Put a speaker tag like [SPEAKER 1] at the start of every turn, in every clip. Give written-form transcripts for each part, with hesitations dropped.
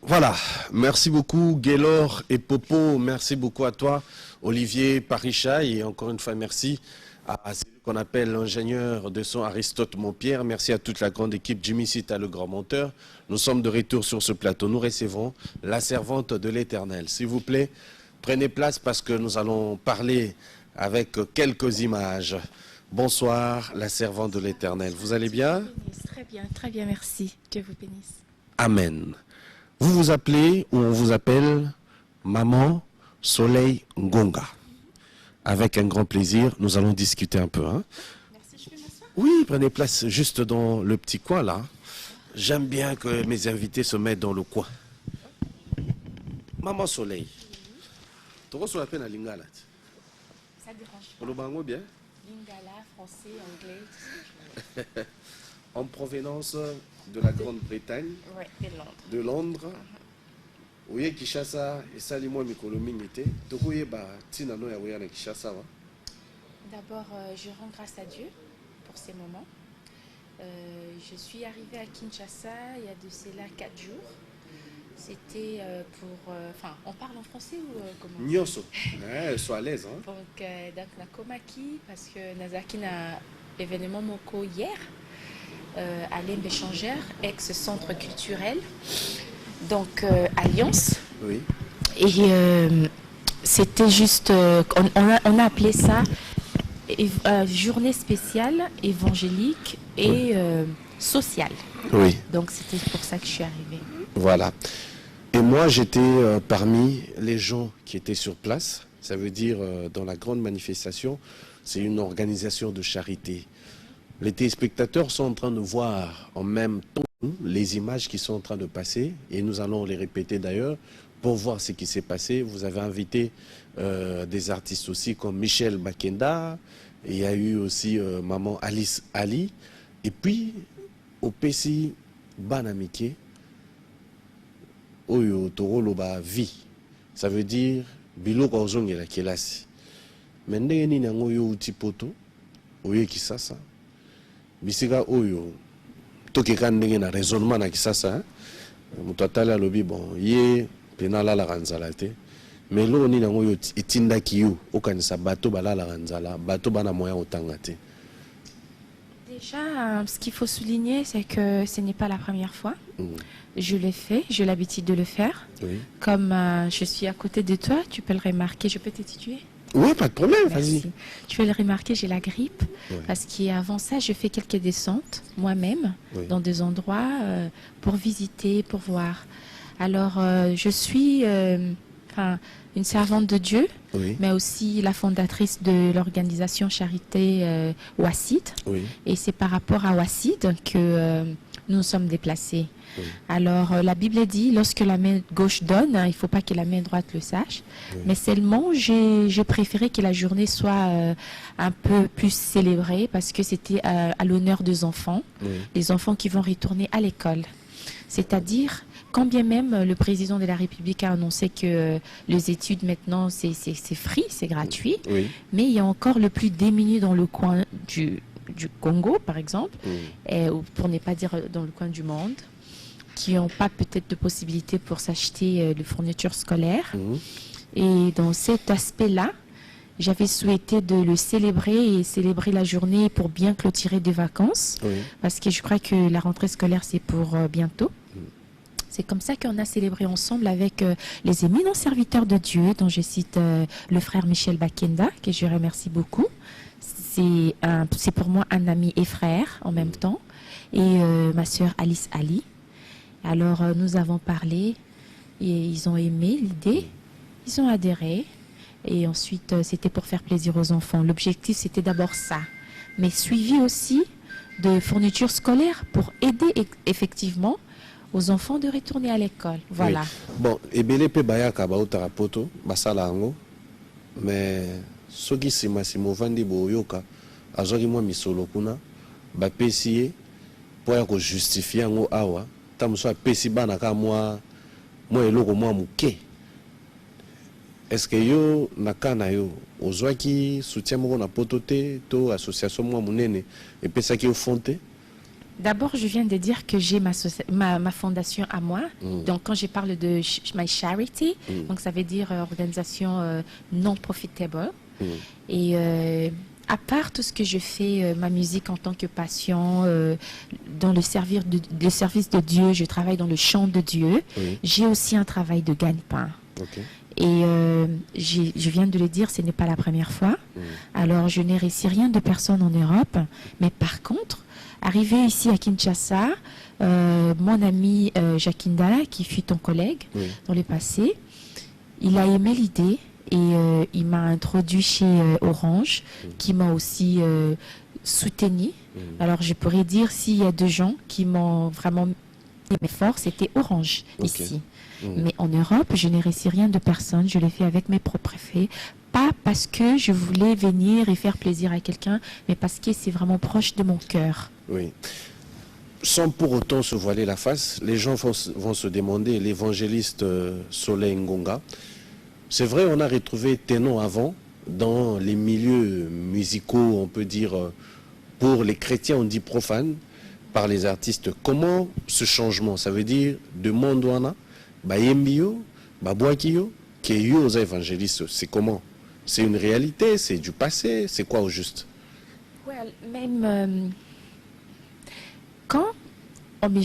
[SPEAKER 1] Voilà, merci beaucoup Gaylor et Popo, merci beaucoup à toi Olivier Paricha et encore une fois merci à celui qu'on appelle l'ingénieur de son Aristote Montpierre, merci à toute la grande équipe, Jimmy Sita le grand monteur. Nous sommes de retour sur ce plateau, nous recevons la servante de l'Éternel. S'il vous plaît, prenez place parce que nous allons parler avec quelques images. Bonsoir la servante de l'Éternel, vous allez bien?
[SPEAKER 2] Très bien, merci, Dieu vous bénisse.
[SPEAKER 1] Amen. Vous vous appelez ou on vous appelle Maman Soleil Ngonga. Avec un grand plaisir, nous allons discuter un peu. Hein.
[SPEAKER 2] Merci, je peux m'asseoir?
[SPEAKER 1] Oui, prenez place juste dans le petit coin là. J'aime bien que mes invités se mettent dans le coin. Maman Soleil. Tu reçois la peine à Lingala?
[SPEAKER 2] Ça dérange pas.
[SPEAKER 1] On le bango bien?
[SPEAKER 2] Lingala, français, anglais.
[SPEAKER 1] En provenance de la Grande-Bretagne.
[SPEAKER 2] Oui, de Londres.
[SPEAKER 1] De Londres. Oye Kishasa et Salimo Mikolo Mingite. Tokoye ba tina no ya oya na Kishasa wa.
[SPEAKER 2] D'abord, je rends grâce à Dieu pour ces moments. Je suis arrivée à Kinshasa il y a de cela 4 jours. C'était pour... Enfin, on parle en français ou comment?
[SPEAKER 1] Nyoso. Sois à l'aise. Hein.
[SPEAKER 2] Donc, na Komaki, parce que Nazaki na événement Moko hier, à l'Embéchangère, ex-centre culturel. Donc, Alliance.
[SPEAKER 1] Oui.
[SPEAKER 2] Et c'était juste, on a appelé ça journée spéciale évangélique et sociale.
[SPEAKER 1] Oui.
[SPEAKER 2] Donc, c'était pour ça que je suis arrivée.
[SPEAKER 1] Voilà. Et moi, j'étais parmi les gens qui étaient sur place. Ça veut dire, dans la grande manifestation, c'est une organisation de charité. Les téléspectateurs sont en train de voir en même temps les images qui sont en train de passer et nous allons les répéter d'ailleurs pour voir ce qui s'est passé. Vous avez invité des artistes aussi comme Michel Bakenda, et il y a eu aussi maman Alice Ali et puis au PC Banamike Oyo Toroloba vie. Ça veut dire biloko ozongela kelasi. Mais ndenge nini yango yo uti poto oyo kisasa bisika oyo tokeka ndenge na raisonnement na kisasa moto atali alobi bon ye pena alalaka nzala te mais eloko nini yango oyo etindaki yo okanisa bato balalaka nzala bato bana moyen otanga te?
[SPEAKER 2] Déjà, ce qu'il faut souligner, c'est que ce n'est pas la première fois. Je l'ai fait, j'ai l'habitude de le faire.
[SPEAKER 1] Oui.
[SPEAKER 2] Comme je suis à côté de toi, tu peux le remarquer. Je peux te tutoyer?
[SPEAKER 1] Oui, pas de problème, vas-y.
[SPEAKER 2] Merci. Tu peux le remarquer, j'ai la grippe.
[SPEAKER 1] Oui.
[SPEAKER 2] Parce qu'avant ça, je fais quelques descentes moi-même
[SPEAKER 1] Oui.
[SPEAKER 2] dans des endroits pour visiter, pour voir. Alors, je suis une servante de Dieu,
[SPEAKER 1] Oui.
[SPEAKER 2] mais aussi la fondatrice de l'organisation Charité Ouassid.
[SPEAKER 1] Oui.
[SPEAKER 2] Et c'est par rapport à Ouassid que nous nous sommes déplacés.
[SPEAKER 1] Oui.
[SPEAKER 2] Alors, la Bible dit, lorsque la main gauche donne, il ne faut pas que la main droite le sache.
[SPEAKER 1] Oui.
[SPEAKER 2] Mais seulement, j'ai préféré que la journée soit un peu plus célébrée parce que c'était à l'honneur des enfants,
[SPEAKER 1] Oui.
[SPEAKER 2] les enfants qui vont retourner à l'école. C'est-à-dire, quand bien même le président de la République a annoncé que les études maintenant, c'est free, c'est gratuit,
[SPEAKER 1] Oui.
[SPEAKER 2] mais il y a encore le plus démuni dans le coin du Congo, par exemple, ou pour ne pas dire dans le coin du monde, qui n'ont pas peut-être de possibilité pour s'acheter les fournitures scolaires. Et dans cet aspect-là, j'avais souhaité de le célébrer et célébrer la journée pour bien clôturer des vacances,
[SPEAKER 1] Oui.
[SPEAKER 2] parce que je crois que la rentrée scolaire, c'est pour bientôt. C'est comme ça qu'on a célébré ensemble avec les éminents serviteurs de Dieu, dont je cite le frère Michel Bakenda, que je remercie beaucoup. C'est pour moi un ami et frère en même temps, et ma sœur Alice Ali. Alors nous avons parlé, et ils ont aimé l'idée, ils ont adhéré, et ensuite c'était pour faire plaisir aux enfants. L'objectif c'était d'abord ça, mais suivi aussi de fournitures scolaires pour aider effectivement aux enfants de retourner à l'école. Voilà.
[SPEAKER 1] Oui. Bon, ebele pe bayaka bautaka poto basala yango, mais soki sima vandi boyoka azwaki mwa misolo kuna bapesi ye mpo ya kojustifie yango awa ta mosu apesi bana ka mwa eloko mwa moke. Est-ce que yo na ka na yo ozwaki soutien moko na poto te to association mwa monene epesaki yo fond te?
[SPEAKER 2] D'abord, je viens de dire que j'ai ma fondation à moi. Donc, quand je parle de my charity, donc ça veut dire organisation non profitable. Et à part tout ce que je fais, ma musique en tant que passion, dans le service de Dieu, je travaille dans le chant de Dieu. J'ai aussi un travail de gagne-pain. Et je viens de le dire, ce n'est pas la première fois. Alors, je n'ai réussi rien de personne en Europe. Mais par contre, arrivé ici à Kinshasa, mon ami Jacques Ndala, qui fut ton collègue dans le passé, il a aimé l'idée et il m'a introduit chez Orange, qui m'a aussi soutenu. Alors, je pourrais dire, s'il y a deux gens qui m'ont vraiment aimé fort, c'était Orange ici. Mais en Europe, je n'ai réussi rien de personne. Je l'ai fait avec mes propres faits. Pas parce que je voulais venir et faire plaisir à quelqu'un, mais parce que c'est vraiment proche de mon cœur.
[SPEAKER 1] Oui. Sans pour autant se voiler la face, les gens vont se demander, l'évangéliste Soleil Ngonga, c'est vrai, on a retrouvé tes noms avant dans les milieux musicaux, on peut dire, pour les chrétiens, on dit profanes, par les artistes. Comment ce changement, ça veut dire de Mondouana, Bayembio, Babouakio, qui est eu aux évangélistes, c'est comment? C'est une réalité, c'est du passé, c'est quoi au juste?
[SPEAKER 2] Well, même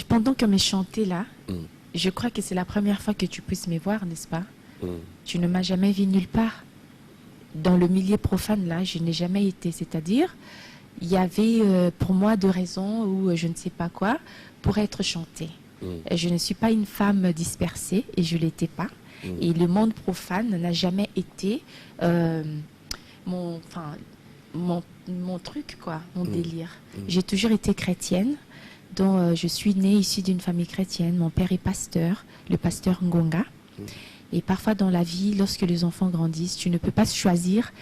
[SPEAKER 2] pendant qu'on me chantait là, je crois que c'est la première fois que tu puisses me voir, n'est-ce pas? Tu ne m'as jamais vu nulle part. Dans le milieu profane là, je n'ai jamais été. C'est-à-dire, il y avait pour moi deux raisons ou je ne sais pas quoi pour être chantée. Je ne suis pas une femme dispersée et je ne l'étais pas. Et le monde profane n'a jamais été mon truc, quoi, mon délire. J'ai toujours été chrétienne, dont je suis née issue d'une famille chrétienne. Mon père est pasteur, le pasteur Ngonga. Et parfois dans la vie, lorsque les enfants grandissent, tu ne peux pas choisir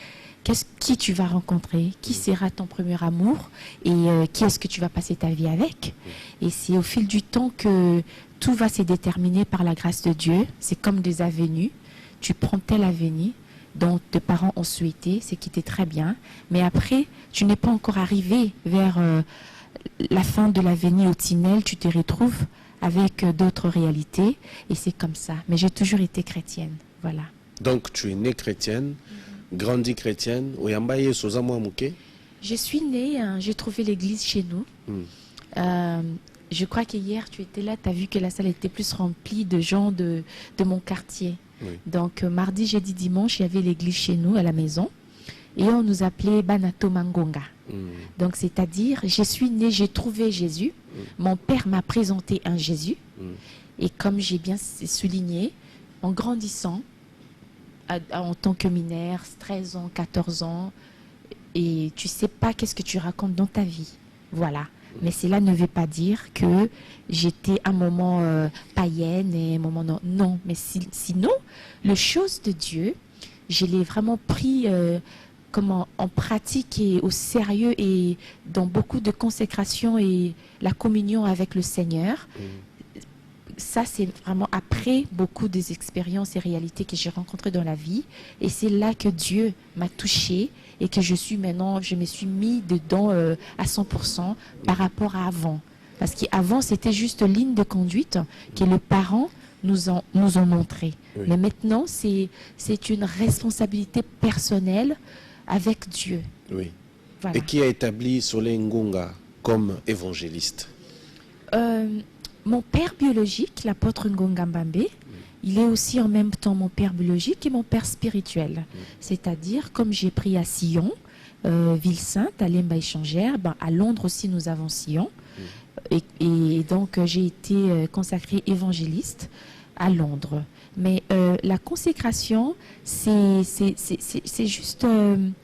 [SPEAKER 2] qui tu vas rencontrer, qui sera ton premier amour et qui est-ce que tu vas passer ta vie avec. Et c'est au fil du temps que tout va se déterminer par la grâce de Dieu. C'est comme des avenues. Tu prends telle avenue dont tes parents ont souhaité, ce qui était très bien. Mais après, tu n'es pas encore arrivé vers la fin de l'avenue au tunnel. Tu te retrouves avec d'autres réalités et c'est comme ça. Mais j'ai toujours été chrétienne, voilà.
[SPEAKER 1] Donc tu es née chrétienne, grandie chrétienne. Je
[SPEAKER 2] suis née, j'ai trouvé l'église chez nous. Je crois qu'hier tu étais là, tu as vu que la salle était plus remplie de gens de mon quartier. Donc mardi, jeudi, dimanche, il y avait l'église chez nous à la maison. Et on nous appelait Banato Mangonga. Donc, c'est-à-dire, je suis née, j'ai trouvé Jésus. Mon père m'a présenté un Jésus. Et comme j'ai bien souligné, en grandissant, en tant que mineure, 13 ans, 14 ans, et tu ne sais pas qu'est-ce que tu racontes dans ta vie. Voilà. Mais cela ne veut pas dire que j'étais un moment païenne et un moment non. Non, mais sinon, les choses de Dieu, je l'ai vraiment pris en pratique et au sérieux et dans beaucoup de consécration et la communion avec le Seigneur. Ça, c'est vraiment après beaucoup des expériences et réalités que j'ai rencontrées dans la vie. Et c'est là que Dieu m'a touchée et que je me suis mis dedans à 100% par rapport à avant. Parce qu'avant, c'était juste ligne de conduite que les parents nous ont montré. Mais maintenant, c'est une responsabilité personnelle avec Dieu.
[SPEAKER 1] Oui. Voilà. Et qui a établi Soleil Ngonga comme évangéliste?
[SPEAKER 2] Mon père biologique, l'apôtre Ngonga Mbambe, il est aussi en même temps mon père biologique et mon père spirituel. C'est-à-dire, comme j'ai pris à Sion, ville sainte, à Lemba échangère, à Londres aussi nous avons Sion. Et donc j'ai été consacrée évangéliste à Londres. Mais la consécration, c'est juste,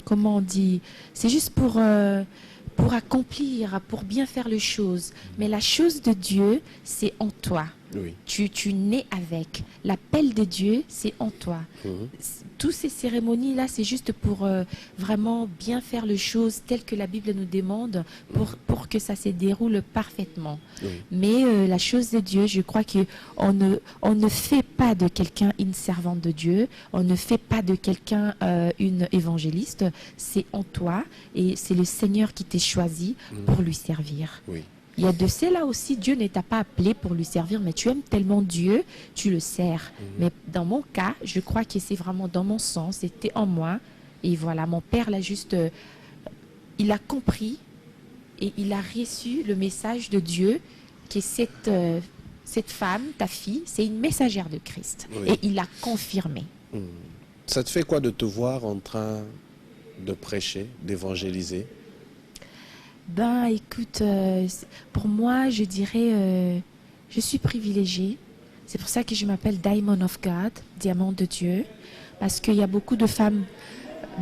[SPEAKER 2] comment on dit, c'est juste pour accomplir, pour bien faire les choses. Mais la chose de Dieu, c'est en toi.
[SPEAKER 1] Oui.
[SPEAKER 2] Tu nais avec. L'appel de Dieu, c'est en toi. Toutes ces cérémonies-là, c'est juste pour vraiment bien faire les choses telles que la Bible nous demande pour que ça se déroule parfaitement. Mais la chose de Dieu, je crois qu'on ne fait pas de quelqu'un une servante de Dieu, on ne fait pas de quelqu'un une évangéliste, c'est en toi et c'est le Seigneur qui t'a choisi pour lui servir.
[SPEAKER 1] Oui.
[SPEAKER 2] Il y a de cela aussi, Dieu ne t'a pas appelé pour lui servir, mais tu aimes tellement Dieu, tu le sers. Mais dans mon cas, je crois que c'est vraiment dans mon sang, c'était en moi. Et voilà, mon père l'a juste, il a compris et il a reçu le message de Dieu que cette femme, ta fille, c'est une messagère de Christ.
[SPEAKER 1] Oui.
[SPEAKER 2] Et il l'a confirmé.
[SPEAKER 1] Ça te fait quoi de te voir en train de prêcher, d'évangéliser?
[SPEAKER 2] Ben, écoute, pour moi, je dirais, je suis privilégiée. C'est pour ça que je m'appelle Diamond of God, diamant de Dieu, parce qu'il y a beaucoup de femmes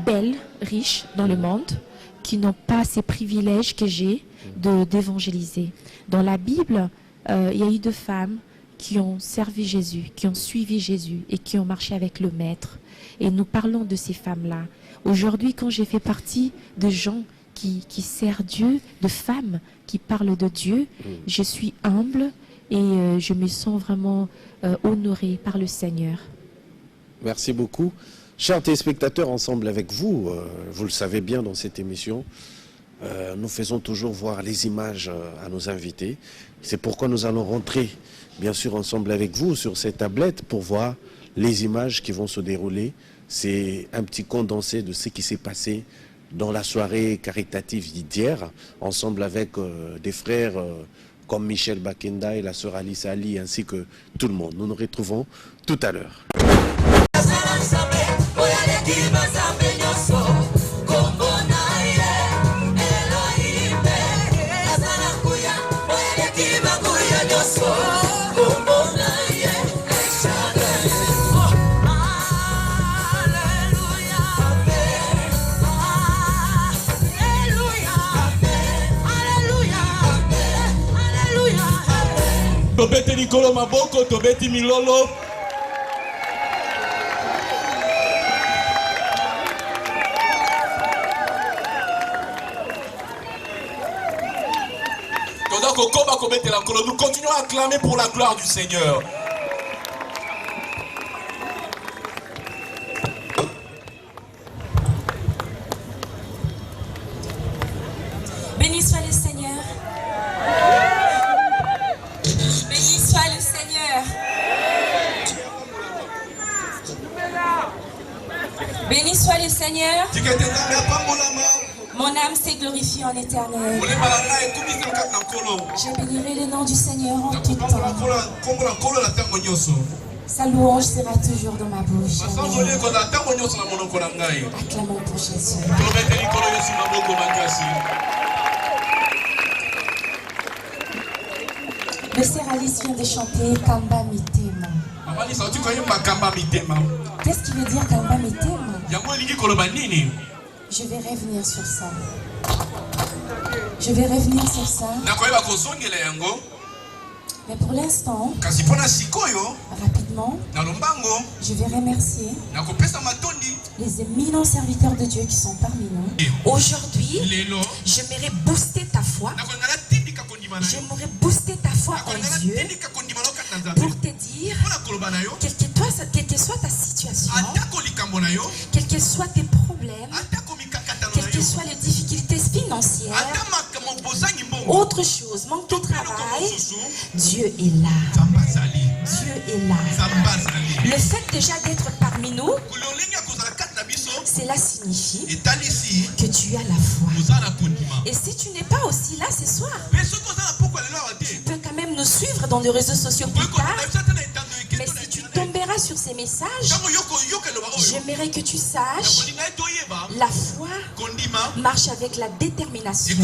[SPEAKER 2] belles, riches dans le monde, qui n'ont pas ces privilèges que j'ai d'évangéliser. Dans la Bible, il y a eu deux femmes qui ont servi Jésus, qui ont suivi Jésus et qui ont marché avec le Maître. Et nous parlons de ces femmes-là. Aujourd'hui, quand j'ai fait partie de gens qui servent Dieu, de femmes qui parlent de Dieu, je suis humble et je me sens vraiment honorée par le Seigneur.
[SPEAKER 1] Merci beaucoup. Chers téléspectateurs, ensemble avec vous, vous le savez bien dans cette émission, nous faisons toujours voir les images à nos invités. C'est pourquoi nous allons rentrer, bien sûr, ensemble avec vous sur ces tablettes pour voir les images qui vont se dérouler. C'est un petit condensé de ce qui s'est passé dans la soirée caritative d'hier, ensemble avec des frères comme Michel Bakenda et la sœur Alice Ali, ainsi que tout le monde. Nous nous retrouvons tout à l'heure.
[SPEAKER 3] Tobeti Nikolo Maboko, Tobeti Milolo. Nous continuons à acclamer pour la gloire du Seigneur.
[SPEAKER 4] Béni soit le Seigneur. Béni soit le Seigneur. Béni soit le Seigneur. Mon âme s'est glorifiée en éternel. Je bénirai le nom du Seigneur en tout temps. Sa louange sera toujours dans ma bouche. Acclamons pour Jésus. Le sœur Alice vient de chanter Kamba Mitema. Qu'est-ce qui veut dire Kamba Mitema? Je vais revenir sur ça. Je vais revenir sur ça. Mais pour l'instant, rapidement, je vais remercier les éminents serviteurs de Dieu qui sont parmi nous. Aujourd'hui, j'aimerais booster ta foi. J'aimerais booster ta foi en Dieu pour te dire, quelle que soit ta situation, quels que soient tes problèmes, quelles que soient les difficultés financières, autre chose, manque de travail, Dieu est là. Dieu est là. Le fait déjà d'être parmi nous, cela signifie que tu as la foi. Et si tu n'es pas aussi là ce soir, tu peux quand même nous suivre dans les réseaux sociaux plus tard. Mais si tu tomberas sur ces messages, j'aimerais que tu saches, la foi marche avec la détermination,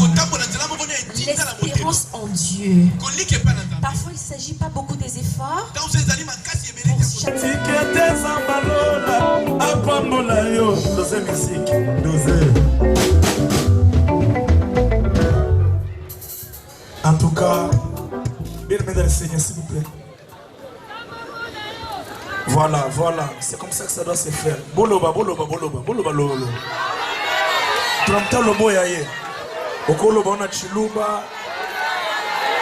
[SPEAKER 4] l'espérance en Dieu. Parfois, il ne s'agit pas beaucoup des efforts.
[SPEAKER 5] En tout cas, bien aimé dans le Seigneur, s'il vous plaît. Voilà, voilà, c'est comme ça que ça doit se faire. Boloba, boloba, boloba, boloba, lolo. Tramta lobo yaye. Okoloba on a chiluba.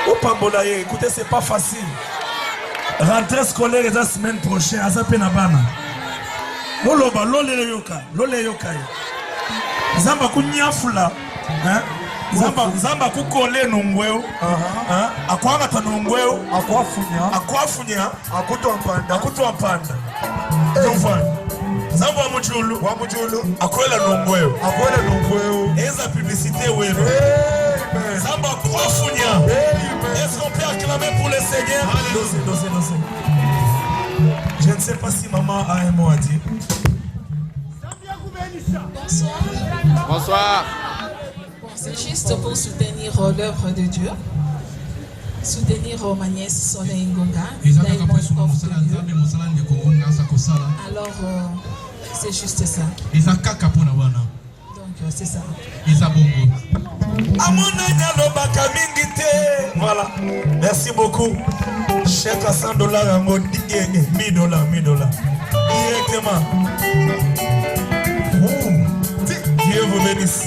[SPEAKER 5] Opambola ye. Écoutez, c'est pas facile. Rentrée scolaire est la semaine prochaine. Azape nabana. Boloba, lole yoka, lole yoka. Zamba kunyafula. Hein? Zamba kukole nongweo. Akwanga tanongweo. Akwafunya. Akuto ampanda. Zamba wa mujulu. Akwela nongweo. Eza publicité wero. Zamba kwafunya. Est-ce qu'on peut acclamer pour le Seigneur? Dosez. Je ne sais pas si maman a un mot à dire.
[SPEAKER 6] Bonsoir.
[SPEAKER 4] Bon, c'est juste pour soutenir l'œuvre de Dieu. Soutenir ma nièce Soleil Ngonga. Alors, c'est juste ça. Donc, c'est ça.
[SPEAKER 5] Voilà. Merci beaucoup. Chèque à $100, $1000. Directement. Dieu vous bénisse.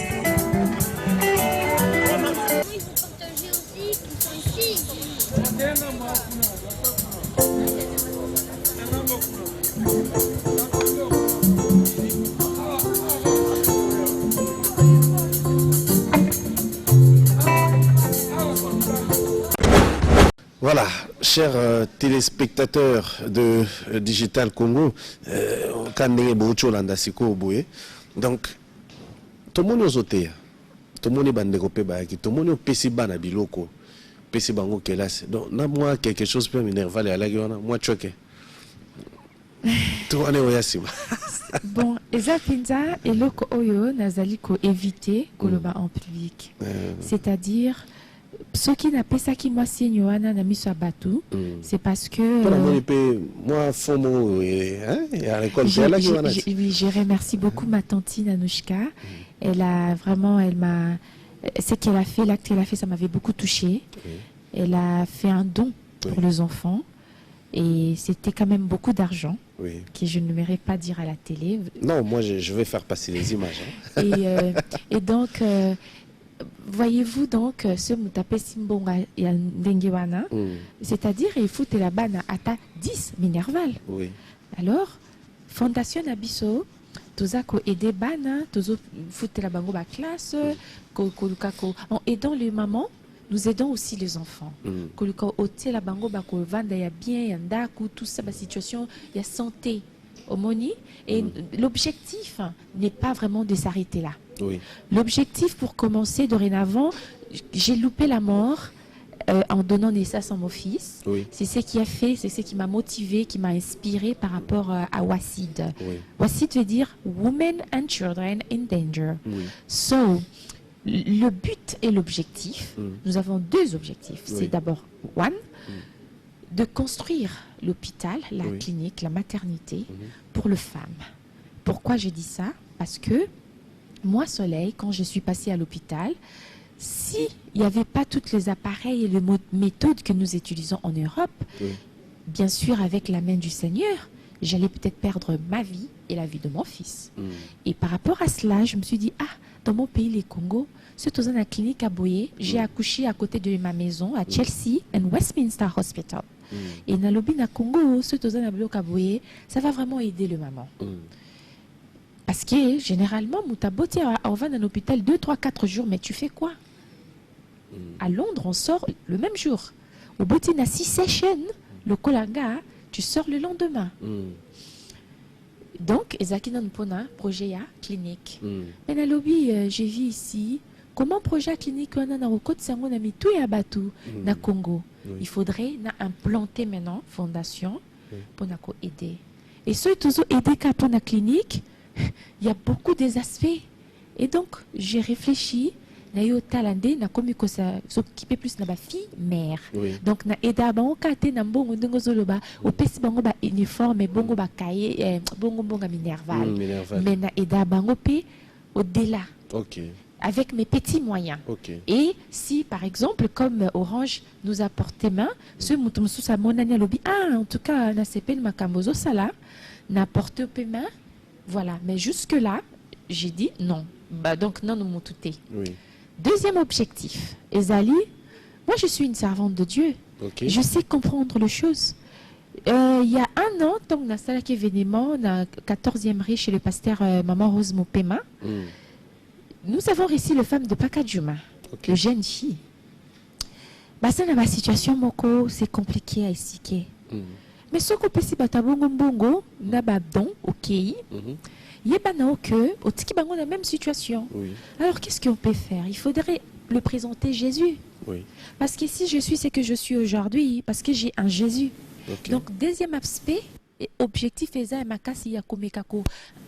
[SPEAKER 1] Voilà, chers téléspectateurs de Digital Congo, donc, tout le monde est auteur, tout le monde est bandé, tout le monde est pessiba na biloko, pessiba ngo kelas. Donc, moi quelque chose peut m'énerver à la gueule, moi choqué. Tout le monde est oyasima.
[SPEAKER 2] Bon, eza pinza eloko oyo nazali ko éviter koloba en public. C'est-à-dire ceux qui n'appellent ça qui moi signe wana na miso abatu, c'est parce que
[SPEAKER 1] moi fomo à l'école
[SPEAKER 2] je remercie beaucoup ma tantine Anouchka. Elle a vraiment, ce qu'elle a fait, l'acte qu'elle a fait, ça m'avait beaucoup touché. Elle a fait un don pour les enfants et c'était quand même beaucoup d'argent que je ne n'aimerais pas dire à la télé.
[SPEAKER 1] Non, moi je vais faire passer les images.
[SPEAKER 2] Et donc voyez-vous donc ce mutapé simbonga ya ndengewana, c'est-à-dire il faut la bana ata 10 minerval. Alors Fondation Nabiso toza ko aider bana tozo foutre la bango ba classe en aidant les mamans. Nous aidons aussi les enfants. Koluka ote la bango ba ko vanda ya bien ya ndaku tout ça ba situation ya santé homoni et l'objectif n'est pas vraiment de s'arrêter là. L'objectif pour commencer dorénavant, j'ai loupé la mort en donnant naissance à mon fils. C'est ce qui a fait, c'est ce qui m'a motivé, qui m'a inspiré par rapport à WASID. WASID veut dire Women and Children in Danger. So, le but et l'objectif, nous avons deux objectifs. C'est d'abord, de construire l'hôpital, la clinique, la maternité pour les femmes. Pourquoi je dis ça? Parce que moi, Soleil, quand je suis passée à l'hôpital, s'il n'y avait pas tous les appareils et les méthodes que nous utilisons en Europe, bien sûr, avec la main du Seigneur, j'allais peut-être perdre ma vie et la vie de mon fils. Et par rapport à cela, je me suis dit, dans mon pays, les Congo, c'est dans la clinique à Boye, j'ai accouché à côté de ma maison, à Chelsea and Westminster Hospital. Et dans le Congo, c'est dans la bloc à Boye, ça va vraiment aider le maman. Parce que généralement, Moutaboti, on va dans l'hôpital 2, 3, 4 jours, mais tu fais quoi? À Londres, on sort le même jour. Au Boti, na 6 sessions, le Kolanga, tu sors le lendemain. Donc, Ezaki Nanpona, projet clinique. Mais dans le lobby, j'ai vu ici, comment projet clinique on a dans le côte sango na mitou et abatu na Congo. Il faudrait implanter maintenant fondation pour nous aider. Et ceux qui ont aidé pour la clinique, il y a beaucoup des aspects. Et donc, j'ai réfléchi, na talendé, na komi ko s'occuper plus na ba fille mère. Donc na aida bango kate na mbongo ndongo zoloba, o pesi bango ba uniforme bongo ba kaye bongo bonga minerval. Mais na aida bango pe au-delà. Avec mes petits moyens. Et si, par exemple, comme Orange nous apporte main, ce mouton sous sa monania lobby, en tout cas, na sepen makambozo sala, n'apporte main. Voilà, mais jusque-là, j'ai dit non. Donc, non, nous m'ont touté. Deuxième objectif, Ezali, moi je suis une servante de Dieu. Je sais comprendre les choses. Il y a un an, donc, dans la qui événement, dans 14e rue chez le pasteur Maman Rose Mopema, nous avons reçu les femmes de Pakadjuma. de jeunes filles. Ça n'a pas situation moko, c'est compliqué à expliquer. Mais ce qu'on peut si batabongo bongo, n'a pas don, ok. Il y a que, au tiki bango la même situation. Alors qu'est-ce qu'on peut faire? Il faudrait le présenter Jésus. Parce que si je suis ce que je suis aujourd'hui, parce que j'ai un Jésus. Donc deuxième aspect, objectif est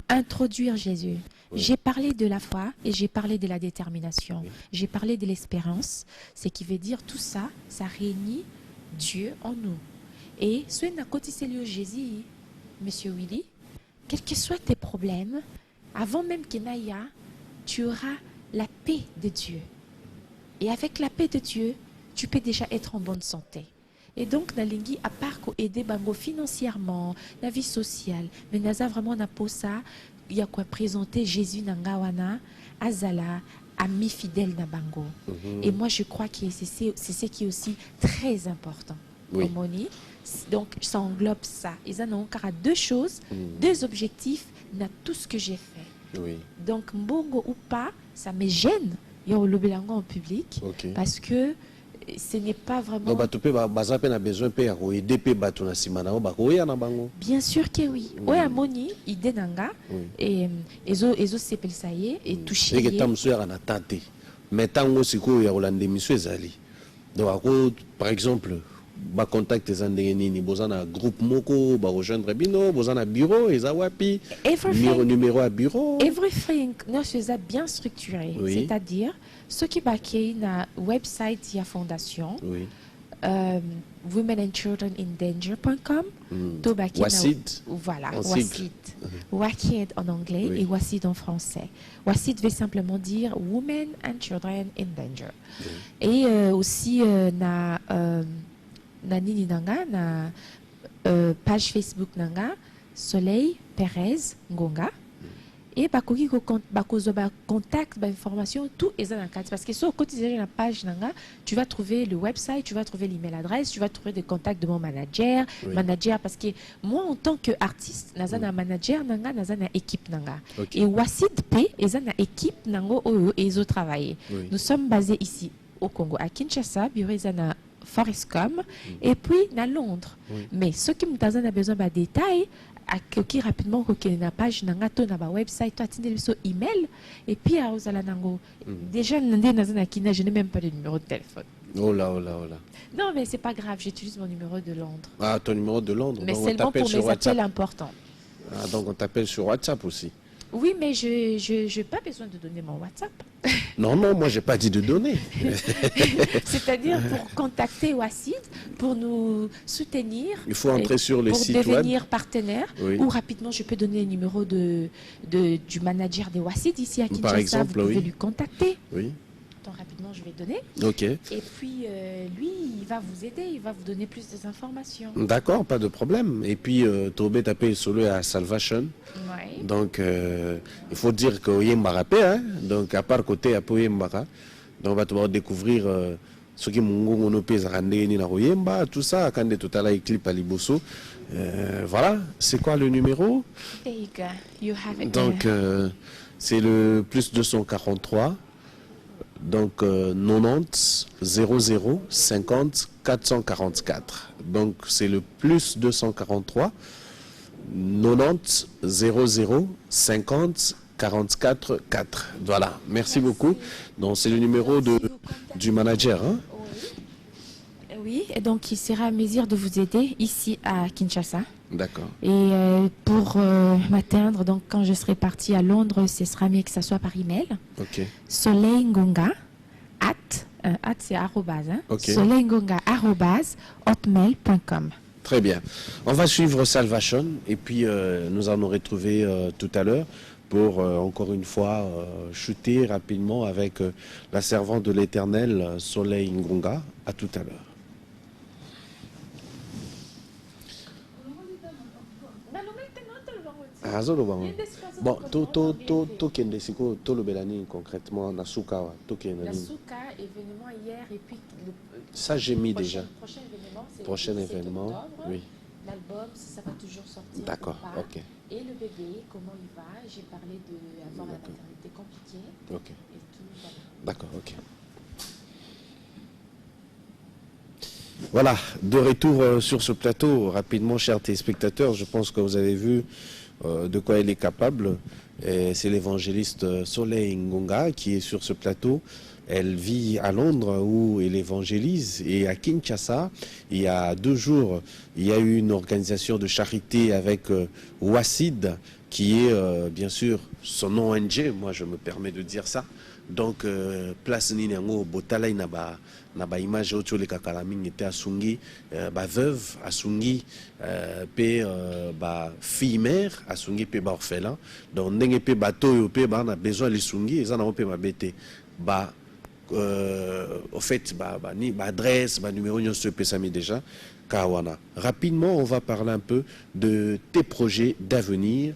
[SPEAKER 2] introduire Jésus. J'ai parlé de la foi et j'ai parlé de la détermination. J'ai parlé de l'espérance. Ce qui veut dire tout ça, ça réunit Dieu en nous. Et ce n'a côté Jésus, Monsieur Willy, quels que soient tes problèmes, avant même qu'il y ait, tu auras la paix de Dieu. Et avec la paix de Dieu, tu peux déjà être en bonne santé. Et donc, Nalingi, à part aider Bango financièrement, la vie sociale, mais Naza vraiment n'a pas ça, il y a quoi présenter Jésus Nangawana, Azala, ami fidèle na Bango. Et moi, je crois que c'est ce qui est aussi très important. Donc, ça englobe ça. Ils en ont encore deux choses, deux objectifs, dans tout ce que j'ai fait. Donc, Mbongo ou pas, ça me gêne. Il y a le bilango en public parce que ce n'est pas vraiment. Bien sûr que oui. Oya moni idée nanga et ezo sepel ça y est et touché.
[SPEAKER 1] Mais tant aussi qu'il y a donc par exemple. Ba contact les andénini bozana groupe moko ba rejoindre bino bozana bureau ezawapi numéro à bureau
[SPEAKER 2] everything non c'est bien structuré c'est-à-dire ce qui baké na website ya fondation women and children in danger.com to baké voilà WACID en anglais et WACID en français. WACID veut simplement dire women and children in danger et aussi na Nani Nanga, na page Facebook Nanga, Soleil Perez Ngonga. Et bakoki bakozo ba contact, ba information, tout est dans le cadre. Parce que sur le quotidien de la page Nanga, tu vas trouver le website, tu vas trouver l'email adresse, tu vas trouver des contacts de mon manager. Parce que moi, en tant qu'artiste, nazana manager Nanga, nazana équipe Nanga. Et Wasid P, ezana équipe Nango Oyo et ils ont travaillé. Nous sommes basés ici au Congo, à Kinshasa, bureau ezana Forestcom et puis à Londres. Mais ce qui me a besoin de détails, à qui rapidement que na page nanga to na ba website to atteindre so email et puis à osala nango. Déjà je n'ai même pas de numéro de téléphone.
[SPEAKER 1] Oh là.
[SPEAKER 2] Non mais c'est pas grave, j'utilise mon numéro de Londres.
[SPEAKER 1] Ah, ton numéro de Londres.
[SPEAKER 2] Mais seulement pour mes appels importants.
[SPEAKER 1] Ah, donc on t'appelle sur WhatsApp aussi.
[SPEAKER 2] Oui, mais je n'ai pas besoin de donner mon WhatsApp.
[SPEAKER 1] Non, moi, je n'ai pas dit de donner.
[SPEAKER 2] C'est-à-dire pour contacter WACID, pour nous soutenir.
[SPEAKER 1] Il faut entrer sur le site web.
[SPEAKER 2] Pour devenir partenaire. Ou rapidement, je peux donner le numéro du manager de WACID ici à Kinshasa.
[SPEAKER 1] Par exemple,
[SPEAKER 2] vous pouvez lui contacter.
[SPEAKER 1] Oui.
[SPEAKER 2] Donc, rapidement, je vais donner. Et puis, lui, il va vous aider, il va vous donner plus d'informations.
[SPEAKER 1] D'accord, pas de problème. Et puis, Tobé tapé solo à Salvation. Donc, il faut dire que Yembara paie, donc à part côté à Yembara, donc on va découvrir ce qui m'ont pèse à Yemba, tout ça, quand tout à l'heure, clip à Liboso. Voilà, c'est quoi le numéro? Donc, c'est le plus 243. Donc 90 00 50 444. Donc c'est le plus 243 90 00 50 44 4. Voilà, merci beaucoup. Donc c'est le numéro du manager.
[SPEAKER 2] Oui, et donc il sera à mesure de vous aider ici à Kinshasa.
[SPEAKER 1] D'accord.
[SPEAKER 2] Et pour m'atteindre, donc quand je serai partie à Londres, ce sera mieux que ça soit par email. Soleil Ngonga c'est arrobase. Soleil Ngonga @hotmail.com.
[SPEAKER 1] Très bien. On va suivre Salvation et puis nous allons retrouver tout à l'heure pour encore une fois shooter rapidement avec la servante de l'Éternel, Soleil Ngonga. À tout à l'heure. Bon, to kende siko to le belani concrètement na souka wa to kende.
[SPEAKER 2] La souka événement hier et puis
[SPEAKER 1] ça j'ai mis déjà.
[SPEAKER 2] Prochain événement,
[SPEAKER 1] octobre, oui.
[SPEAKER 2] L'album ça va toujours sortir.
[SPEAKER 1] D'accord, ok.
[SPEAKER 2] Et le bébé comment il va? J'ai parlé de avoir la maternité compliquée.
[SPEAKER 1] Ok.
[SPEAKER 2] Et tout voilà.
[SPEAKER 1] D'accord, ok. Voilà, de retour sur ce plateau, rapidement, chers téléspectateurs, je pense que vous avez vu de quoi elle est capable. C'est l'évangéliste Soleil Ngonga qui est sur ce plateau. Elle vit à Londres où elle évangélise, et à Kinshasa, il y a 2 jours, il y a eu une organisation de charité avec Wassid, qui est bien sûr son ONG, moi je me permets de dire ça. Donc place nini yango botalai na ba image oto le kakala mingi te asungi ba veuve asungi pe ba fille mère asungi pe ba orphelin. Donc ndenge pe bato yo pe ba na besoin les sungi ezana pe ba bete ba au fait ni adresse numéro nous se pesami déjà Kawana. Rapidement on va parler un peu de tes projets d'avenir.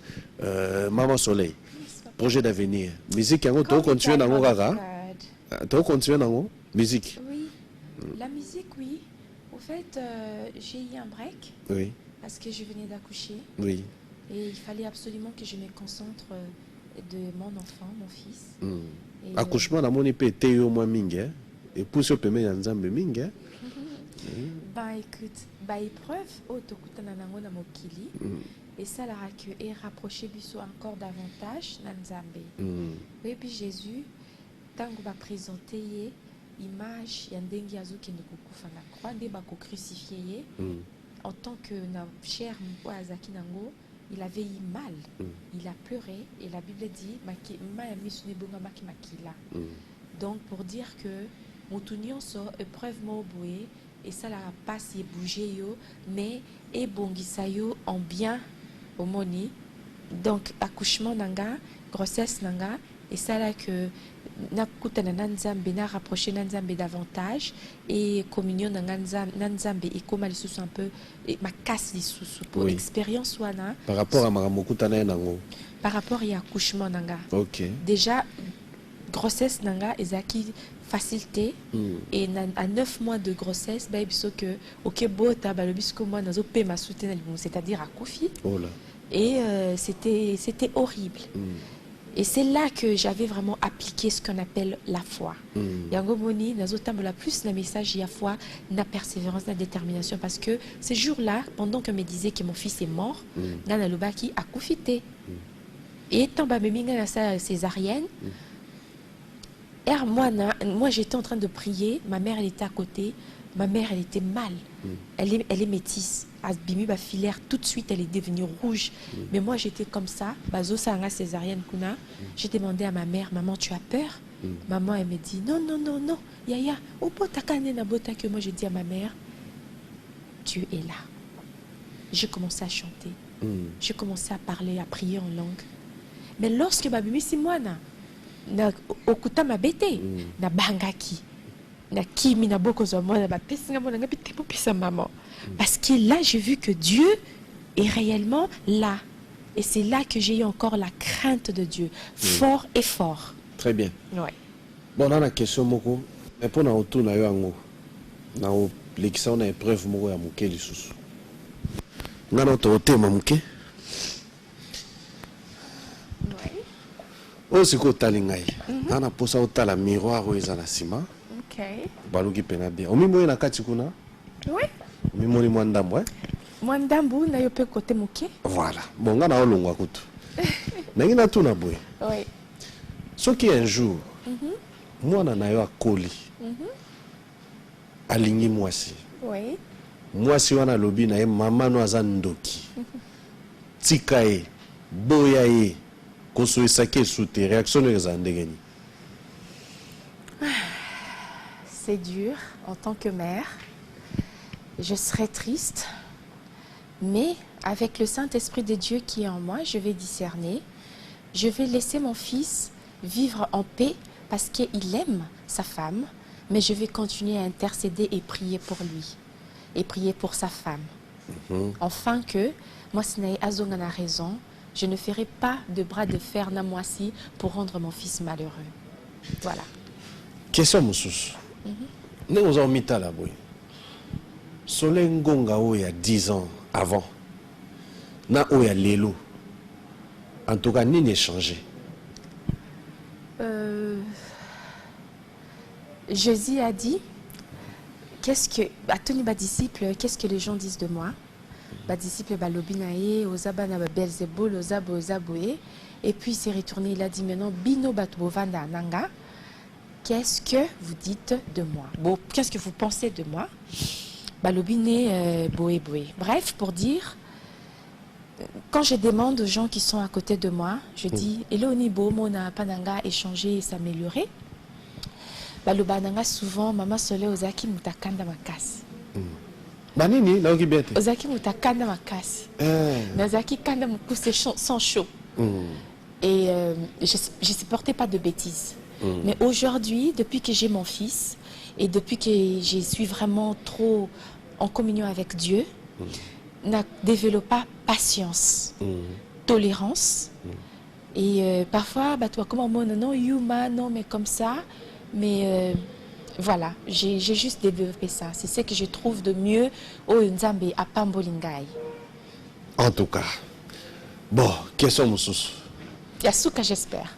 [SPEAKER 1] Maman Soleil, projet d'avenir, musique yango to continuer nango gaga to continuer nango musique.
[SPEAKER 2] Oui, la musique, oui. Au fait, j'ai eu un break.
[SPEAKER 1] Oui.
[SPEAKER 2] Parce que je venais d'accoucher.
[SPEAKER 1] Oui.
[SPEAKER 2] Et il fallait absolument que je me concentre de mon enfant, mon fils.
[SPEAKER 1] Accouchement na moni pe te yo mwa mingi et pousse peme ya nzambe mingi.
[SPEAKER 2] Bah écoute, bah épreuve otokutana nango na mokili. Et ça la et rapprocher biso encore davantage na nzambe. Et puis Jésus tango va présenter image ya ndenge azokende kokufa na croix nde bako crucifié en tant que na cher azaki nango. Il avait eu mal, il a pleuré et la Bible dit donc pour dire que moutunion so épreuve moboué et ça la passe et bouger yo mais et bongisayo en bien au moni donc accouchement nanga grossesse nanga et ça là que nakutana nanzambe na rapprocher nanzambe davantage et communion nanzambe et comme elle sous un peu ma casse les sous pour l'expérience wana
[SPEAKER 1] par rapport à maramokutana nango
[SPEAKER 2] par rapport à accouchement nanga.
[SPEAKER 1] OK.
[SPEAKER 2] Déjà grossesse nanga ezaki facilité et à 9 mois de grossesse ba biso que OK bota ba lobisco moi nazo pe ma soutenir c'est-à-dire à Kofi.
[SPEAKER 1] Oh là.
[SPEAKER 2] Et c'était horrible. Et c'est là que j'avais vraiment appliqué ce qu'on appelle la foi. Yango moni nazotambola plus le message il y a foi, la persévérance, la détermination parce que ces jours-là, pendant qu'on me disait que mon fils est mort, nana lobaki a confité. Et tant ba meminga na sa césarienne. Moi j'étais en train de prier, ma mère elle était à côté, ma mère elle était mal. Elle est métisse. Asbimi ba filaire tout de suite elle est devenue rouge. Mais moi j'étais comme ça, bazo sanga césarienne kuna. J'ai demandé à ma mère, maman tu as peur? Maman elle me dit non non non non, yaya, au potakane na bota que moi j'ai dit à ma mère, Dieu est là. J'ai commencé à chanter. J'ai commencé à parler, à prier en langue. Mais lorsque babimi si moi na okuta mabete na bangaki na kimi na boko zo moi na ba pesinga mo na ngapite po pisa maman. Parce que là, j'ai vu que Dieu est réellement là. Et c'est là que j'ai eu encore la crainte de Dieu. Fort et fort.
[SPEAKER 1] Très bien.
[SPEAKER 2] Ouais.
[SPEAKER 1] Bon, on a une question, Moko. Mais pour nous retourner à Yango, dans l'équipe, on a une preuve, Moko, à Mouké, les sous. On a notre hôtel, Mouké.
[SPEAKER 2] Ouais.
[SPEAKER 1] Oh, c'est quoi, Talingaï? On a posé au tal à miroir, où ils ont la cima.
[SPEAKER 2] Ok.
[SPEAKER 1] Balouki Penabé. On m'a mis la Katikuna?
[SPEAKER 2] Oui.
[SPEAKER 1] Mimoli Mwandambo,
[SPEAKER 2] Mwandambo, na yope côté Mouké.
[SPEAKER 1] Voilà. Bon, on a olongwa kutu. Nangina tout na boy.
[SPEAKER 2] Oui.
[SPEAKER 1] Ce qui un jour, moi na yo akoli. Alingi mwasi.
[SPEAKER 2] Oui.
[SPEAKER 1] Mwasi wana lobi na ye mama no azandoki. Tikae, boyae, koso esake soute réaction les andegeni.
[SPEAKER 2] C'est dur en tant que mère. Je serai triste, mais avec le Saint-Esprit de Dieu qui est en moi, je vais discerner. Je vais laisser mon fils vivre en paix parce qu'il aime sa femme, mais je vais continuer à intercéder et prier pour lui et prier pour sa femme. Enfin que, moi, Sinaï Azonga a raison, je ne ferai pas de bras de fer na moisi pour rendre mon fils malheureux. Voilà.
[SPEAKER 1] Question, Moussous. Nous avons mis à la bouille. Soleil Ngonga, il y a 10 ans avant, na il y a Lélo. En tout cas, ni n'est changé.
[SPEAKER 2] Jésus a dit qu'est-ce que Tony ba disciple, qu'est-ce que les gens disent de moi? Ba disciple ba lobinae, ozabana ba Belzebul, ozaboe. Et puis il s'est retourné, il a dit maintenant bino batubovanda nanga. Qu'est-ce que vous dites de moi? Bon, qu'est-ce que vous pensez de moi? Ba lobine boé. Bref, pour dire, quand je demande aux gens qui sont à côté de moi, je dis Elonibo, mona pananga échanger et s'améliorer. Balobananga souvent maman sole ozaki mutakanda makasi.
[SPEAKER 1] Banini na okibete.
[SPEAKER 2] Ozaki mutakanda makasi. Nazaki kanda mukuse sans chaud. Et je supportais pas de bêtises. Mais aujourd'hui, depuis que j'ai mon fils et depuis que je suis vraiment trop en communion avec Dieu, n'a développé patience, tolérance. Et parfois, bah toi comment non humain, non mais comme ça. Mais voilà, j'ai juste développé ça. C'est ce que je trouve de mieux au Nzambe à Pambolingai.
[SPEAKER 1] En tout cas, bon, question Moussous.
[SPEAKER 2] Yasuka, j'espère.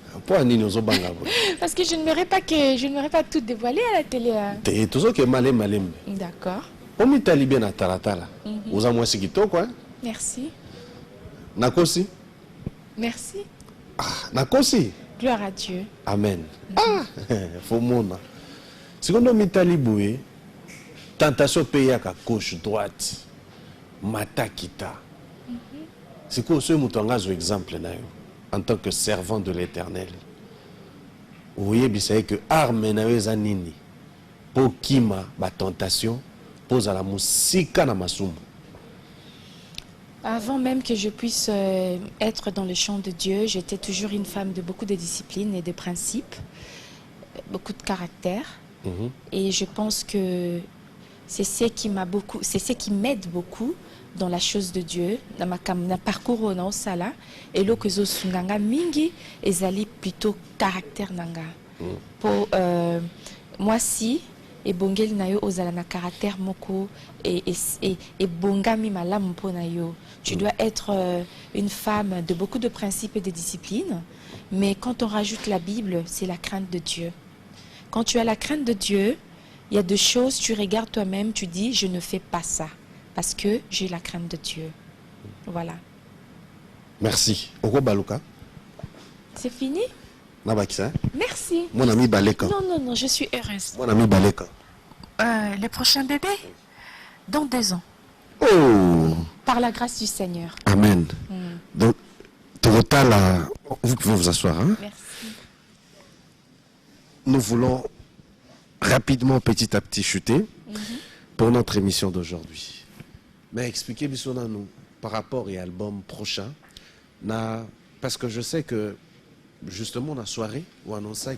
[SPEAKER 1] Parce
[SPEAKER 2] que je n'aimerais pas tout dévoiler à la télé.
[SPEAKER 1] Et tout ça qui est malem.
[SPEAKER 2] D'accord.
[SPEAKER 1] On est talibé na taratala. Vous avez moi ce qui quoi?
[SPEAKER 2] Merci.
[SPEAKER 1] Nakosi.
[SPEAKER 2] Merci.
[SPEAKER 1] Nakosi.
[SPEAKER 2] Gloire à Dieu.
[SPEAKER 1] Amen. Faut mona. Si on est talibé, tentation payer à gauche, droite, matakita. C'est quoi ce mouton exemple là? En tant que servant de l'Éternel. Vous voyez, vous savez que arme na nini pour kima ba tentation pose à la musika na masumu.
[SPEAKER 2] Avant même que je puisse être dans le champ de Dieu, j'étais toujours une femme de beaucoup de discipline et de principes, beaucoup de caractère. Et je pense que c'est ce qui m'aide beaucoup dans la chose de Dieu, dans ma parcours na osala et lo que zo sunganga mingi ezali plutôt caractère nanga. Pour moi si et bongeli na yo ozala na caractère moko et bongami malamu po na yo. Tu dois être une femme de beaucoup de principes et de disciplines, mais quand on rajoute la Bible, c'est la crainte de Dieu. Quand tu as la crainte de Dieu, il y a deux choses, tu regardes toi-même, tu dis je ne fais pas ça. Parce que j'ai la crainte de Dieu. Voilà.
[SPEAKER 1] Merci. Oko Baluka.
[SPEAKER 2] C'est fini?
[SPEAKER 1] Nabakisa.
[SPEAKER 2] Merci.
[SPEAKER 1] Mon ami Baleka.
[SPEAKER 2] Non, je suis heureuse.
[SPEAKER 1] Mon ami Baleka.
[SPEAKER 2] Le prochain bébé? Dans 2 ans.
[SPEAKER 1] Oh!
[SPEAKER 2] Par la grâce du Seigneur.
[SPEAKER 1] Amen. Donc, total, vous pouvez vous asseoir. Hein?
[SPEAKER 2] Merci.
[SPEAKER 1] Nous voulons rapidement, petit à petit, chuter pour notre émission d'aujourd'hui. Mais expliquez-moi nous par rapport à l'album prochain. Parce que je sais que justement la soirée ou annonce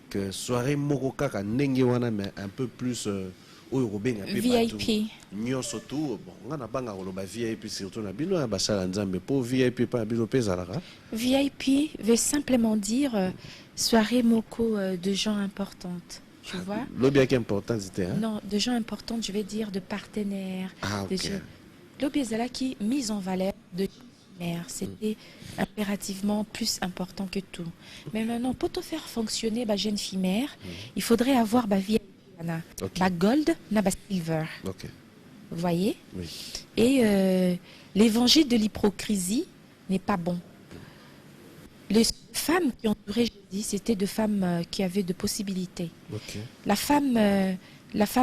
[SPEAKER 1] que soirée Moroka Nengewana mais un peu plus
[SPEAKER 2] VIP.
[SPEAKER 1] Nous surtout bon on a banga oloba VIP surtout na bino ya basala nzambe pour VIP pas bino pesalara.
[SPEAKER 2] VIP veut simplement dire soirée moko de gens importantes. Tu vois?
[SPEAKER 1] L'objet qui est important, c'était... Hein?
[SPEAKER 2] Non, de gens importants, je vais dire de partenaires.
[SPEAKER 1] Ok.
[SPEAKER 2] L'objet qui mise en valeur de mère, c'était impérativement plus important que tout. Mais maintenant, pour te faire fonctionner, ma jeune fille mère, il faudrait avoir ma vie, ma gold, ma silver.
[SPEAKER 1] Ok.
[SPEAKER 2] Vous voyez?
[SPEAKER 1] Oui.
[SPEAKER 2] Et l'évangile de l'hypocrisie n'est pas bon. Les femmes qui entouraient Jésus, c'était des femmes qui avaient de possibilités.
[SPEAKER 1] Okay.
[SPEAKER 2] La femme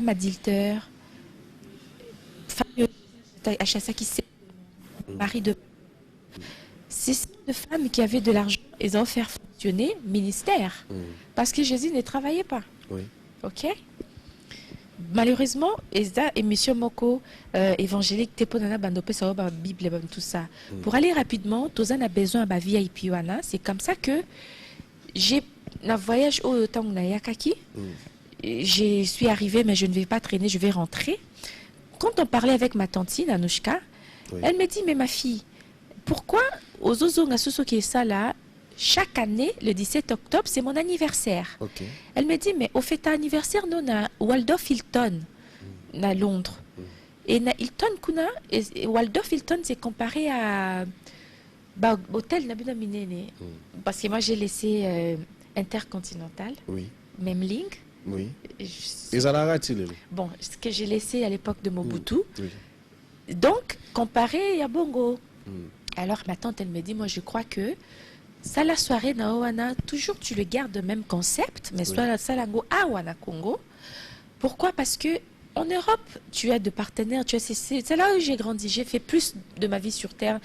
[SPEAKER 2] adultère, mari de... C'est des femmes qui avaient de l'argent, ils ont fait fonctionner ministère. Parce que Jésus ne travaillait pas.
[SPEAKER 1] Oui.
[SPEAKER 2] Ok? Malheureusement, Ezda et Monsieur Moko, évangélique, Teponana, Bandopé, Saoba, Bible, tout ça. Pour aller rapidement, Tozan a besoin de VIP. C'est comme ça que j'ai un voyage au Yakaki. Je suis arrivée, mais je ne vais pas traîner, je vais rentrer. Quand on parlait avec ma tantine, Anouchka, elle me dit, mais ma fille, pourquoi aux Ozongasoso qui est ça là, chaque année, le 17 octobre, c'est mon anniversaire.
[SPEAKER 1] Okay.
[SPEAKER 2] Elle me dit, mais au fait anniversaire, nous, na Waldorf Hilton, à Londres. Et na Hilton, kuna, et Waldorf Hilton, c'est comparé à hôtel Nabuna Minene. Parce que moi, j'ai laissé Intercontinental, même ligne.
[SPEAKER 1] Oui.
[SPEAKER 2] Je- Bon, ce que j'ai laissé à l'époque de Mobutu. Oui. Donc, comparé à Bongo. Alors, ma tante, elle me dit, moi, je crois que ça, la soirée, na Owana, toujours, tu le gardes le même concept, mais soit ça, la go, Awana Congo. Pourquoi? Parce que en Europe, tu as de partenaires, c'est là où j'ai grandi. J'ai fait plus de ma vie sur Terre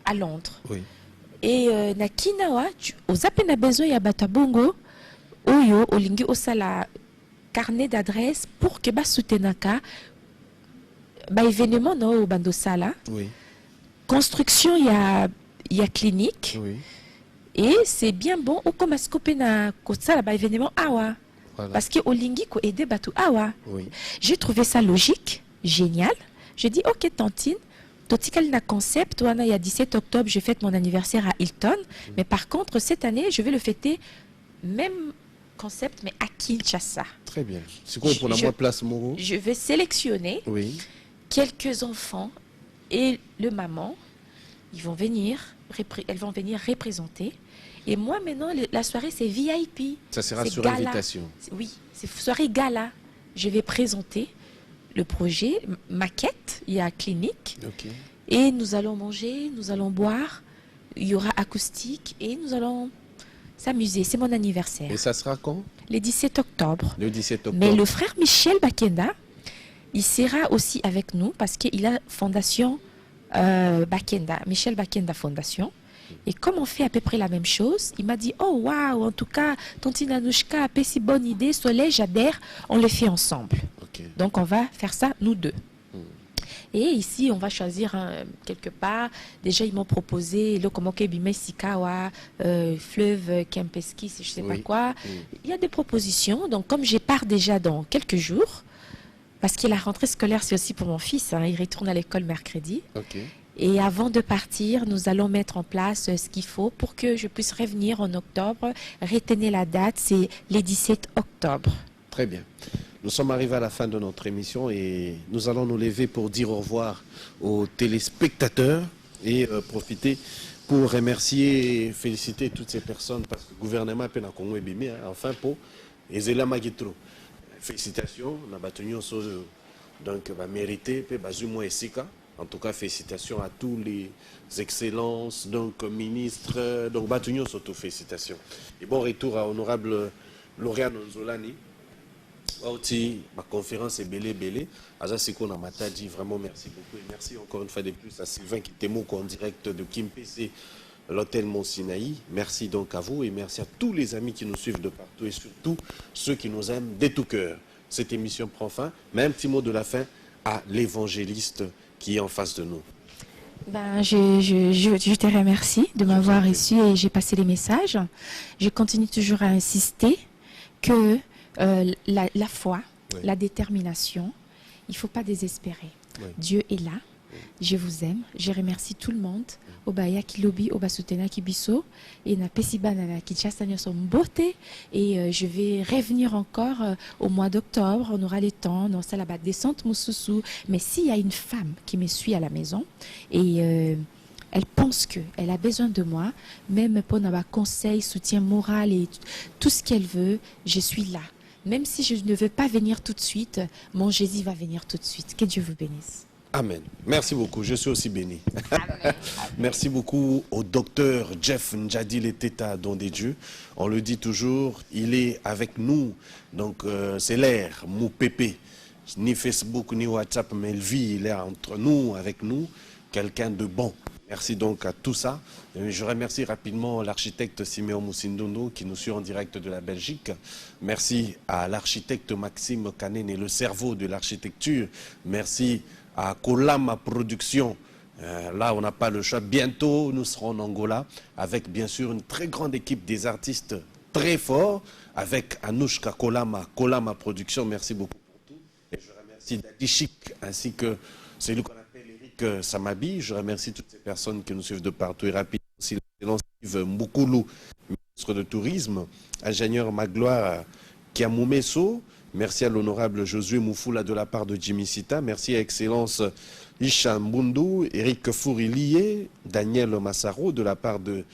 [SPEAKER 2] à Londres.
[SPEAKER 1] Oui.
[SPEAKER 2] Et na Kinawa, aux appels na besoin ya batabongo, oyo olingi osala carnet d'adresse pour que ba soutenaka ba événement no au bandosala.
[SPEAKER 1] Oui.
[SPEAKER 2] Construction il y a clinique.
[SPEAKER 1] Oui.
[SPEAKER 2] Et c'est bien bon au comme ascoper na kosala ba événement awa. Voilà. Parce que olingi ko aider batu awa.
[SPEAKER 1] Oui.
[SPEAKER 2] J'ai trouvé ça logique, génial. J'ai dit OK tantine. Totikal na concept, il y a 17 octobre, je fête mon anniversaire à Hilton. Mais par contre, cette année, je vais le fêter, même concept, mais à Kinshasa.
[SPEAKER 1] Très bien. C'est quoi pour la moi place Moro?
[SPEAKER 2] Je vais sélectionner quelques enfants et le maman. Elles vont venir représenter. Et moi, maintenant, la soirée, c'est VIP.
[SPEAKER 1] Ça sera sur invitation.
[SPEAKER 2] Oui, c'est soirée gala. Je vais présenter le projet, maquette, il y a clinique.
[SPEAKER 1] Okay.
[SPEAKER 2] Et nous allons manger, nous allons boire, il y aura acoustique et nous allons s'amuser. C'est mon anniversaire.
[SPEAKER 1] Et ça sera quand?
[SPEAKER 2] Le 17 octobre.
[SPEAKER 1] Le 17 octobre.
[SPEAKER 2] Mais le frère Michel Bakenda, il sera aussi avec nous parce qu'il a fondation Bakenda, Michel Bakenda Fondation. Et comme on fait à peu près la même chose, il m'a dit, oh waouh, en tout cas, Tontine Anouchka a fait si bonne idée, Soleil, j'adhère, on le fait ensemble. Okay. Donc on va faire ça, nous deux. Et ici, on va choisir quelque part. Déjà, ils m'ont proposé le Komokebime Sikawa, fleuve Kempeski, je ne sais pas quoi. Il y a des propositions. Donc, comme je pars déjà dans quelques jours, parce que la rentrée scolaire, c'est aussi pour mon fils, hein, il retourne à l'école mercredi.
[SPEAKER 1] Okay.
[SPEAKER 2] Et avant de partir, nous allons mettre en place ce qu'il faut pour que je puisse revenir en octobre. Retenez la date, c'est le 17 octobre.
[SPEAKER 1] Très bien. Nous sommes arrivés à la fin de notre émission et nous allons nous lever pour dire au revoir aux téléspectateurs et profiter pour remercier et féliciter toutes ces personnes parce que le gouvernement a Congo est enfin pour Ezela Magitro. Félicitations, on a battu donc mérité Bazumo et Sika. En tout cas, félicitations à tous les excellences, donc ministres, donc Batugnon surtout félicitations. Et bon retour à honorable Lauriane Nzolani. Ma conférence est belé. Aza Siko Namata dit vraiment merci beaucoup et merci encore une fois de plus à Sylvain qui était en direct de Kimpese, l'hôtel Mont Sinaï. Merci donc à vous et merci à tous les amis qui nous suivent de partout et surtout ceux qui nous aiment de tout cœur. Cette émission prend fin, mais un petit mot de la fin à l'évangéliste qui est en face de nous.
[SPEAKER 2] Ben, je te remercie de m'avoir reçu et j'ai passé les messages. Je continue toujours à insister que la foi, la détermination, il ne faut pas désespérer. Dieu est là. Je vous aime. Je remercie tout le monde. Obaya Kilobi, Oba Soutena Kibiso, et na Pesibana na Kinshasa son beauté. Et je vais revenir encore au mois d'octobre. On aura le temps. Non, ça là-bas, descente Moussousou. Mais s'il y a une femme qui me suit à la maison et elle pense qu'elle a besoin de moi, même pour avoir conseil, soutien moral et tout ce qu'elle veut, je suis là. Même si je ne veux pas venir tout de suite, mon Jésus va venir tout de suite. Que Dieu vous bénisse.
[SPEAKER 1] Amen. Merci beaucoup. Je suis aussi béni. Amen. Merci beaucoup au docteur Jeff Ndjadi Leteta, don des dieux. On le dit toujours, il est avec nous. Donc, c'est l'air, mou pépé. Ni Facebook, ni WhatsApp, mais il vit, il est entre nous, avec nous. Quelqu'un de bon. Merci donc à tout ça. Je remercie rapidement l'architecte Siméon Moussindondo qui nous suit en direct de la Belgique. Merci à l'architecte Maxime Kanen, le cerveau de l'architecture. Merci à Kolama Production. Là, on n'a pas le choix. Bientôt, nous serons en Angola avec bien sûr une très grande équipe des artistes très forts avec Anouchka Kolama Production. Merci beaucoup pour tout. Et je remercie Daddy Chic ainsi que celui qu'on appelle Eric Samabi. Je remercie toutes ces personnes qui nous suivent de partout et rapidement aussi l'excellent Steve Moukoulou, ministre de Tourisme, ingénieur Magloire Kiamoumesso. Merci à l'honorable Josué Moufoula de la part de Jimmy Sita. Merci à Excellence Isha Mbundu, Eric Fourilier, Daniel Massaro de la part de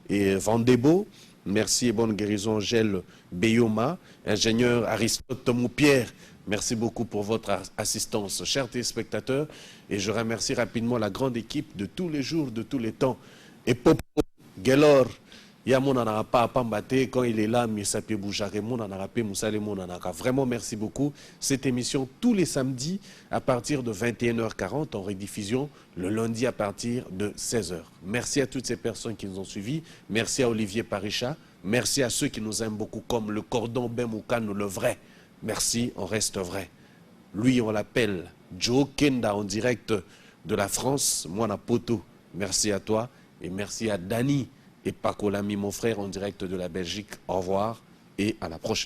[SPEAKER 1] Vandebo. merci et bonne guérison Gel Beyoma, ingénieur Aristote Moupierre, merci beaucoup pour votre assistance, chers téléspectateurs, et je remercie rapidement la grande équipe de tous les jours, de tous les temps, et Popo, Gelor, Yamona pas Pambate, quand il est là, Misapi Boujare, Monanarape, Moussale Monanaka. Vraiment, merci beaucoup. Cette émission, tous les samedis, à partir de 21h40, en rediffusion, le lundi à partir de 16h. Merci à toutes ces personnes qui nous ont suivis. Merci à Olivier Paricha. Merci à ceux qui nous aiment beaucoup, comme le cordon Bemoukano, le vrai. Merci, on reste vrai. Lui, on l'appelle Joe Kenda, en direct de la France. Moi, Poto. Merci à toi. Et merci à Dani et Paco Lamy, mon frère, en direct de la Belgique. Au revoir et à la prochaine.